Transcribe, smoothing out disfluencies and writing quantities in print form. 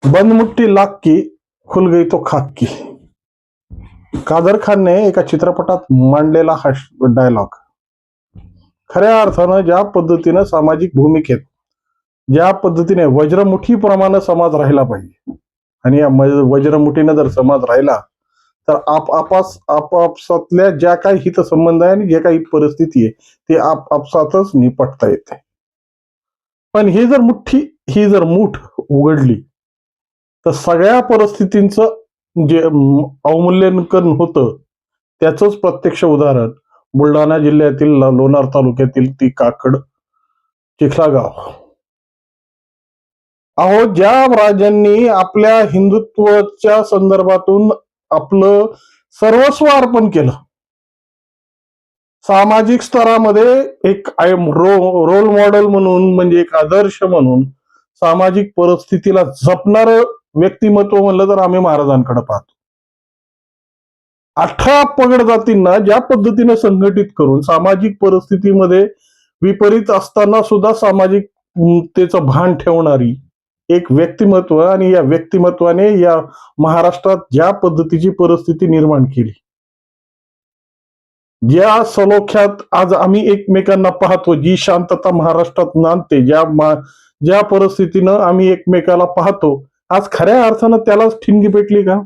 बंद मुट्ठी लाग की खुल गई तो खाक की. कादर खानने एका चित्रपटात मांडलेला हा डायलॉग खऱ्या अर्थानं ज्या पद्धतीनं सामाजिक भूमिकेत ज्या पद्धतीने वज्रमुठीप्रमाणे समाज राहिला पाहिजे आणि या वज्रमुठीनं जर समाज राहिला तर आपापसातल्या ज्या काही हितसंबंध आहे आणि जे काही परिस्थिती आहे ती आपापसातच निपटता येते. पण ही जर मूठ उघडली तर सगळ्या परिस्थितींचं जे अवमूल्यन होतं त्याचंच प्रत्यक्ष उदाहरण बुलढाणा जिल्ह्यातील लोणार तालुक्यातील ती काकड चिखला गाव. अहो, ज्या राजांनी आपल्या हिंदुत्वाच्या संदर्भातून आपलं सर्वस्व अर्पण केलं, सामाजिक स्तरामध्ये एक रोल मॉडेल म्हणून म्हणजे एक आदर्श म्हणून सामाजिक परिस्थितीला जपणार व्यक्तिमत्व म्हणलं तर आम्ही महाराजांकडे पाहतो. 18 पगड जातींना ज्या पद्धतीने संघटित करून सामाजिक परिस्थितीमध्ये विपरीत असताना सुद्धा सामाजिकतेचं भान ठेवणारी एक व्यक्तिमत्व आणि या व्यक्तिमत्वाने या महाराष्ट्रात ज्या पद्धतीची परिस्थिती निर्माण केली, ज्या सलोख्यात आज आम्ही एकमेकांना पाहतो, जी शांतता महाराष्ट्रात नांदते, ज्या परिस्थितीनं आम्ही एकमेकाला पाहतो, आज खऱ्या अर्थानं त्यालाच ठिणगी पेटली का?